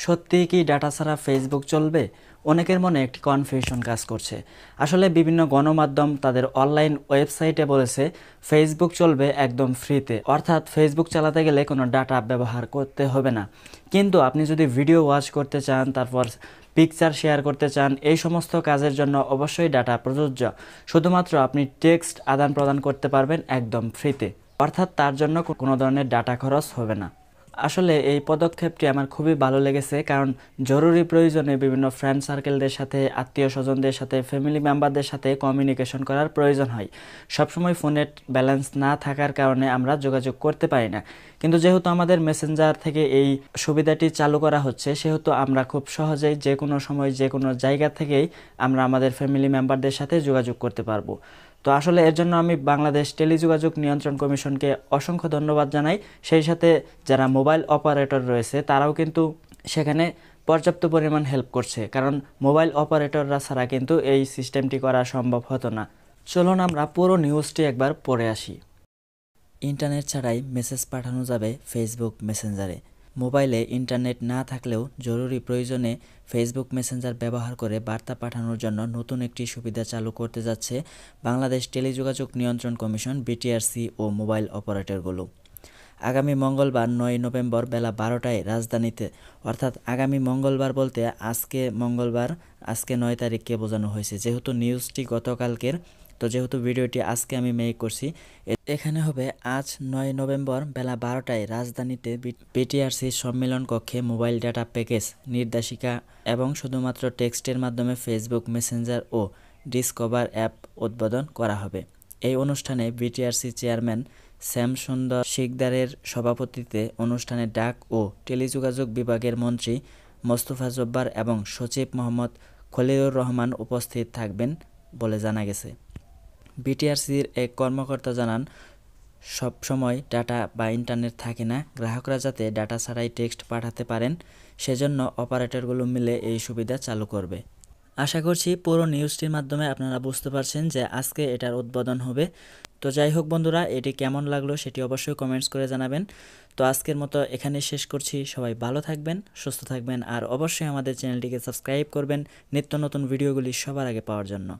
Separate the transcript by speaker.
Speaker 1: সত্যিই কি ডাটা ছাড়া ফেসবুক চলবে? অনেকের মনে একটি কনফিউশন কাজ করছে। আসলে বিভিন্ন গণমাধ্যম তাদের অনলাইন ওয়েবসাইটে বলেছে ফেসবুক চলবে একদম ফ্রিতে, অর্থাৎ ফেসবুক চালাতে গেলে কোনো ডাটা ব্যবহার করতে হবে না। কিন্তু আপনি যদি ভিডিও ওয়াচ করতে চান, তারপর পিকচার শেয়ার করতে চান, এই সমস্ত কাজের জন্য অবশ্যই ডাটা প্রযোজ্য। শুধুমাত্র আপনি টেক্সট আদান প্রদান করতে পারবেন একদম ফ্রিতে, অর্থাৎ তার জন্য কোনো ধরনের ডাটা খরচ হবে না। আসলে এই পদক্ষেপটি আমার খুবই ভালো লেগেছে, কারণ জরুরি প্রয়োজনে বিভিন্ন ফ্রেন্ড সার্কেলদের সাথে, আত্মীয় স্বজনদের সাথে, ফ্যামিলি মেম্বারদের সাথে কমিউনিকেশন করার প্রয়োজন হয়। সবসময় ফোনের ব্যালেন্স না থাকার কারণে আমরা যোগাযোগ করতে পারি না। কিন্তু যেহেতু আমাদের মেসেঞ্জার থেকে এই সুবিধাটি চালু করা হচ্ছে, সেহেতু আমরা খুব সহজেই যে কোনো সময় যে কোনো জায়গা থেকেই আমরা আমাদের ফ্যামিলি মেম্বারদের সাথে যোগাযোগ করতে পারবো। তো আসলে এর জন্য আমি বাংলাদেশ টেলিযোগাযোগ নিয়ন্ত্রণ কমিশনকে অসংখ্য ধন্যবাদ জানাই। সেই সাথে যারা মোবাইল অপারেটর রয়েছে তারাও কিন্তু সেখানে পর্যাপ্ত পরিমাণ হেল্প করছে, কারণ মোবাইল অপারেটররা ছাড়া কিন্তু এই সিস্টেমটি করা সম্ভব হতো না। চলুন আমরা পুরো নিউজটি একবার পড়ে আসি। ইন্টারনেট ছাড়াই মেসেজ পাঠানো যাবে ফেসবুক মেসেঞ্জারে। মোবাইলে ইন্টারনেট না থাকলেও জরুরি প্রয়োজনে ফেসবুক মেসেঞ্জার ব্যবহার করে বার্তা পাঠানোর জন্য নতুন একটি সুবিধা চালু করতে যাচ্ছে বাংলাদেশ টেলিযোগাযোগ নিয়ন্ত্রণ কমিশন, বিটিআরসি ও মোবাইল অপারেটরগুলো। আগামী মঙ্গলবার ৯ নভেম্বর বেলা ১২টায় রাজধানীতে, অর্থাৎ আগামী মঙ্গলবার বলতে আজকে মঙ্গলবার, আজকে ৯ তারিখকে বোঝানো হয়েছে, যেহেতু নিউজটি গতকালকের, তো যেহেতু ভিডিওটি আজকে আমি মেক করছি, এখানে হবে আজ ৯ নভেম্বর বেলা ১২টায় রাজধানীতে বিটিআরসি সম্মেলন কক্ষে মোবাইল ডাটা প্যাকেজ নির্দেশিকা এবং শুধুমাত্র টেক্সটের মাধ্যমে ফেসবুক মেসেঞ্জার ও ডিসকভার অ্যাপ উদ্বোধন করা হবে। এই অনুষ্ঠানে বিটিআরসি চেয়ারম্যান শ্যাম সুন্দর শিকদারের সভাপতিত্বে অনুষ্ঠানে ডাক ও টেলিযোগাযোগ বিভাগের মন্ত্রী মোস্তফা জব্বার এবং সচিব মোহাম্মদ খলিলুর রহমান উপস্থিত থাকবেন বলে জানা গেছে। বিটিআরসির এক কর্মকর্তা জানান, সব সময় ডাটা বা ইন্টারনেট থাকে না, গ্রাহকরা যাতে ডাটা ছাড়াই টেক্সট পাঠাতে পারেন, সেজন্য অপারেটরগুলো মিলে এই সুবিধা চালু করবে। আশা করছি পুরো নিউজটির মাধ্যমে আপনারা বুঝতে পারছেন যে আজকে এটার উদ্বোধন হবে। তো যাই হোক বন্ধুরা, এটি কেমন লাগলো সেটি অবশ্যই কমেন্টস করে জানাবেন। তো আজকের মতো এখানে শেষ করছি। সবাই ভালো থাকবেন, সুস্থ থাকবেন, আর অবশ্যই আমাদের চ্যানেলটিকে সাবস্ক্রাইব করবেন নিত্য নতুন ভিডিওগুলি সবার আগে পাওয়ার জন্য।